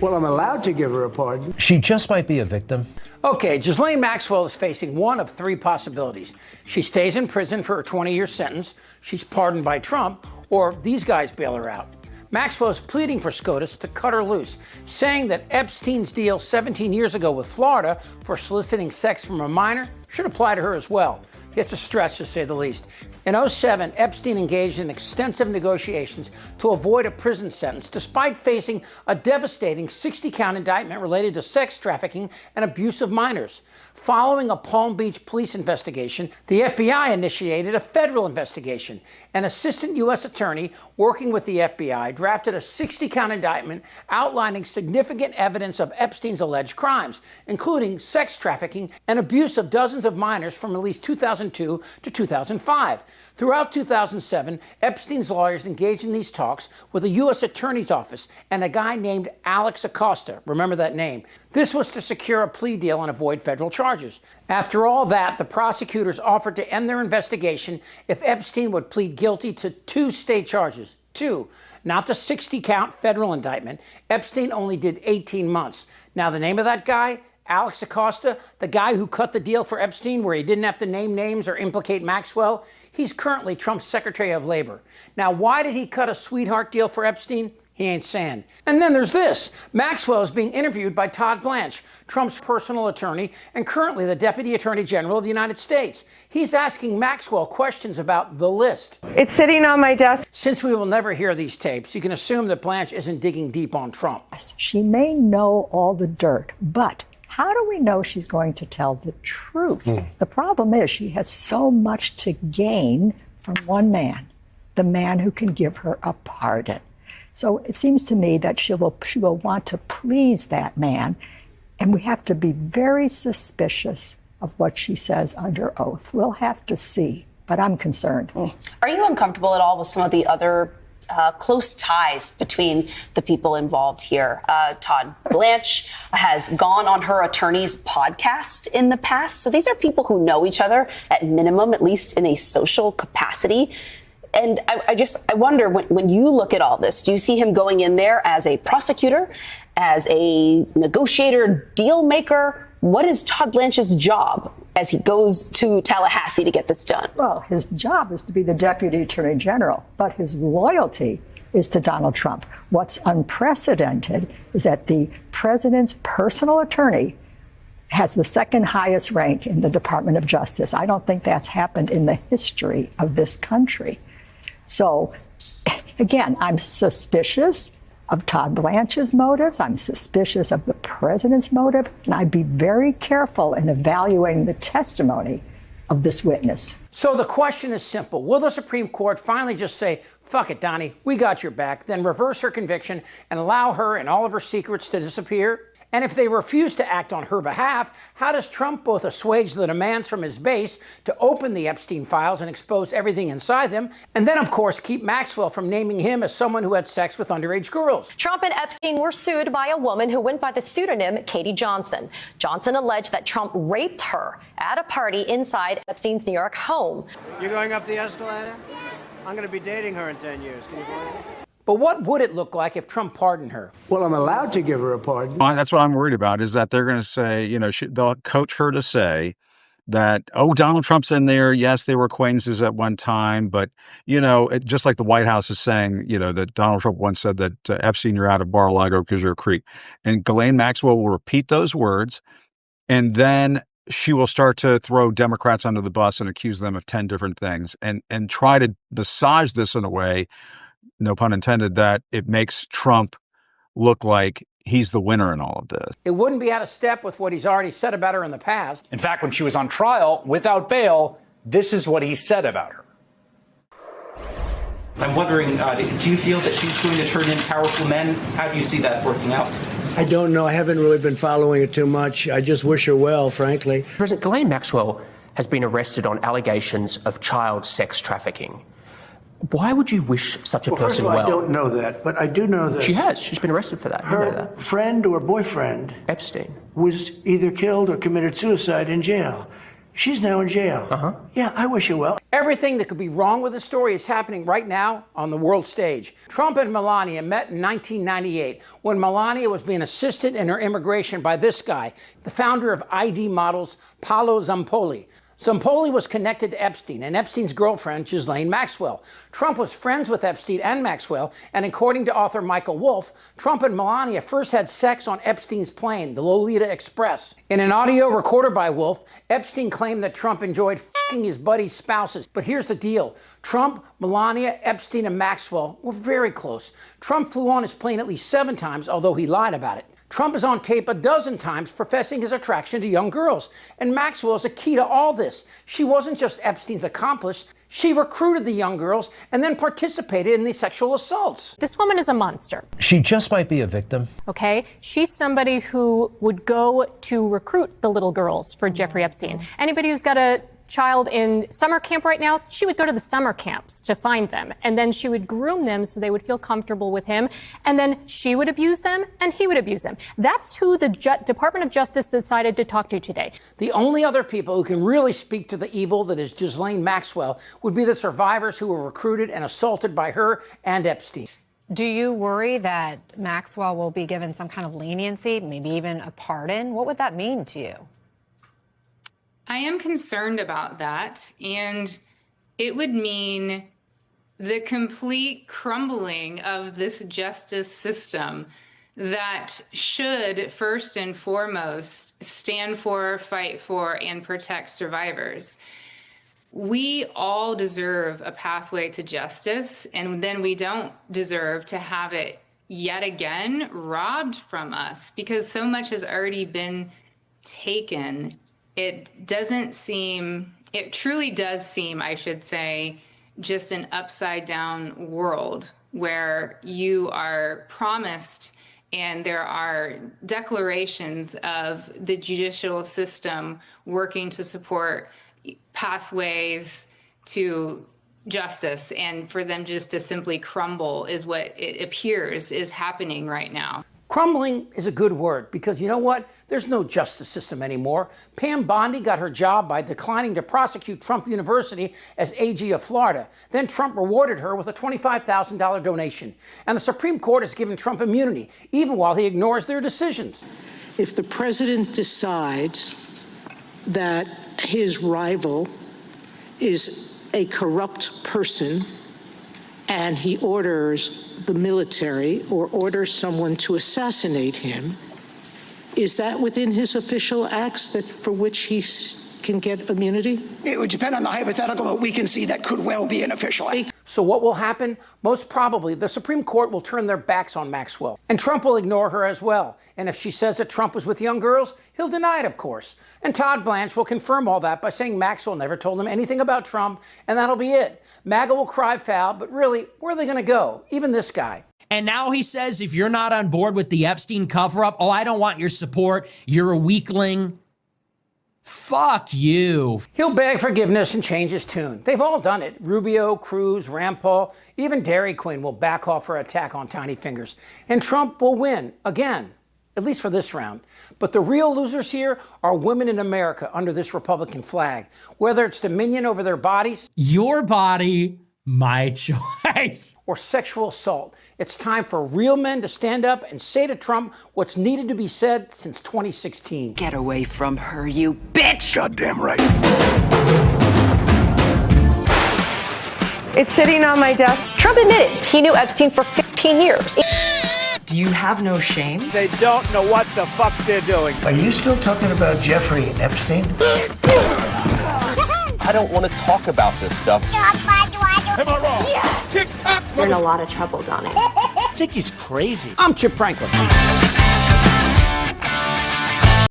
Well, I'm allowed to give her a pardon. She just might be a victim. Okay, Ghislaine Maxwell is facing one of three possibilities. She stays in prison for a 20-year sentence, she's pardoned by Trump, or these guys bail her out. Maxwell is pleading for SCOTUS to cut her loose, saying that Epstein's deal 17 years ago with Florida for soliciting sex from a minor should apply to her as well. It's a stretch, to say the least. In 2007, Epstein engaged in extensive negotiations to avoid a prison sentence, despite facing a devastating 60-count indictment related to sex trafficking and abuse of minors. Following a Palm Beach police investigation, the FBI initiated a federal investigation. An assistant U.S. attorney working with the FBI drafted a 60-count indictment outlining significant evidence of Epstein's alleged crimes, including sex trafficking and abuse of dozens of minors from at least 2002 to 2005. Throughout 2007, Epstein's lawyers engaged in these talks with the U.S. Attorney's Office and a guy named Alex Acosta. Remember that name. This was to secure a plea deal and avoid federal charges. After all that, the prosecutors offered to end their investigation if Epstein would plead guilty to 2 state charges. 2, not the 60-count federal indictment. Epstein only did 18 months. Now, the name of that guy? Alex Acosta, the guy who cut the deal for Epstein where he didn't have to name names or implicate Maxwell, he's currently Trump's Secretary of Labor. Now, why did he cut a sweetheart deal for Epstein? He ain't saying. And then there's this. Maxwell is being interviewed by Todd Blanche, Trump's personal attorney and currently the Deputy Attorney General of the United States. He's asking Maxwell questions about the list. It's sitting on my desk. Since we will never hear these tapes, you can assume that Blanche isn't digging deep on Trump. She may know all the dirt, but how do we know she's going to tell the truth? The problem is she has so much to gain from one man, the man who can give her a pardon. So it seems to me that she will want to please that man, and we have to be very suspicious of what she says under oath. We'll have to see, but I'm concerned. Are you uncomfortable at all with some of the other close ties between the people involved here? Todd Blanche has gone on her attorney's podcast in the past. So these are people who know each other at minimum, at least in a social capacity. And I wonder, when you look at all this, do you see him going in there as a prosecutor, as a negotiator, deal maker? What is Todd Blanche's job as he goes to Tallahassee to get this done? Well, his job is to be the Deputy Attorney General, but his loyalty is to Donald Trump. What's unprecedented is that the president's personal attorney has the second highest rank in the Department of Justice. I don't think that's happened in the history of this country. So, again, I'm suspicious of Todd Blanche's motives. I'm suspicious of the president's motive. And I'd be very careful in evaluating the testimony of this witness. So the question is simple. Will the Supreme Court finally just say, fuck it, Donnie, we got your back, then reverse her conviction and allow her and all of her secrets to disappear? And if they refuse to act on her behalf, how does Trump both assuage the demands from his base to open the Epstein files and expose everything inside them, and then, of course, keep Maxwell from naming him as someone who had sex with underage girls? Trump and Epstein were sued by a woman who went by the pseudonym Katie Johnson. Johnson alleged that Trump raped her at a party inside Epstein's New York home. You're going up the escalator? I'm going to be dating her in 10 years. Can you believe it? But what would it look like if Trump pardoned her? Well, I'm allowed to give her a pardon. That's what I'm worried about, is that they're going to say, they'll coach her to say that, oh, Donald Trump's in there. Yes, they were acquaintances at one time. But, just like the White House is saying, that Donald Trump once said that Epstein, you're out of Mar-a-Lago because you're a creep. And Ghislaine Maxwell will repeat those words. And then she will start to throw Democrats under the bus and accuse them of 10 different things and try to massage this in a way, no pun intended, that it makes Trump look like he's the winner in all of this. It wouldn't be out of step with what he's already said about her in the past. In fact, when she was on trial without bail, this is what he said about her. I'm wondering, do you feel that she's going to turn in powerful men? How do you see that working out? I don't know. I haven't really been following it too much. I just wish her well, frankly. President Ghislaine Maxwell has been arrested on allegations of child sex trafficking. Why would you wish such a person well? First of all, I don't know that, but I do know that she has. She's been arrested for that. You know that. Friend or boyfriend, Epstein, was either killed or committed suicide in jail. She's now in jail. Yeah, I wish her well. Everything that could be wrong with the story is happening right now on the world stage. Trump and Melania met in 1998 when Melania was being assisted in her immigration by this guy, the founder of ID Models, Paolo Zampoli. Zampoli was connected to Epstein and Epstein's girlfriend, Ghislaine Maxwell. Trump was friends with Epstein and Maxwell, and according to author Michael Wolff, Trump and Melania first had sex on Epstein's plane, the Lolita Express. In an audio recorded by Wolff, Epstein claimed that Trump enjoyed f***ing his buddy's spouses. But here's the deal. Trump, Melania, Epstein, and Maxwell were very close. Trump flew on his plane at least 7 times, although he lied about it. Trump is on tape a dozen times professing his attraction to young girls. And Maxwell is a key to all this. She wasn't just Epstein's accomplice. She recruited the young girls and then participated in these sexual assaults. This woman is a monster. She just might be a victim. Okay? She's somebody who would go to recruit the little girls for Jeffrey Epstein. Anybody who's got a child in summer camp right now, she would go to the summer camps to find them. And then she would groom them so they would feel comfortable with him. And then she would abuse them and he would abuse them. That's who the Department of Justice decided to talk to today. The only other people who can really speak to the evil that is Ghislaine Maxwell would be the survivors who were recruited and assaulted by her and Epstein. Do you worry that Maxwell will be given some kind of leniency, maybe even a pardon? What would that mean to you? I am concerned about that, and it would mean the complete crumbling of this justice system that should, first and foremost, stand for, fight for, and protect survivors. We all deserve a pathway to justice, and then we don't deserve to have it yet again robbed from us because so much has already been taken. It truly does seem, I should say, just an upside down world where you are promised and there are declarations of the judicial system working to support pathways to justice, and for them just to simply crumble is what it appears is happening right now. Crumbling is a good word because you know what? There's no justice system anymore. Pam Bondi got her job by declining to prosecute Trump University as AG of Florida. Then Trump rewarded her with a $25,000 donation. And the Supreme Court has given Trump immunity, even while he ignores their decisions. If the president decides that his rival is a corrupt person and he orders the military or orders someone to assassinate him, is that within his official acts that for which he can get immunity? It would depend on the hypothetical, but we can see that could well be an official act. So what will happen? Most probably, the Supreme Court will turn their backs on Maxwell. And Trump will ignore her as well. And if she says that Trump was with young girls, he'll deny it, of course. And Todd Blanche will confirm all that by saying Maxwell never told him anything about Trump, and that'll be it. MAGA will cry foul, but really, where are they going to go? Even this guy. And now he says, if you're not on board with the Epstein cover-up, oh, I don't want your support, you're a weakling. Fuck you. He'll beg forgiveness and change his tune. They've all done it. Rubio, Cruz, Rand Paul, even Dairy Queen will back off her attack on tiny fingers. And Trump will win, again, at least for this round. But the real losers here are women in America under this Republican flag. Whether it's dominion over their bodies, your body, my choice, or sexual assault, it's time for real men to stand up and say to Trump what's needed to be said since 2016. Get away from her, you bitch! Goddamn right. It's sitting on my desk. Trump admitted he knew Epstein for 15 years. Do you have no shame? They don't know what the fuck they're doing. Are you still talking about Jeffrey Epstein? I don't want to talk about this stuff. Am I wrong? Yeah. You're in a lot of trouble, Donnie. I think he's crazy. I'm Chip Franklin.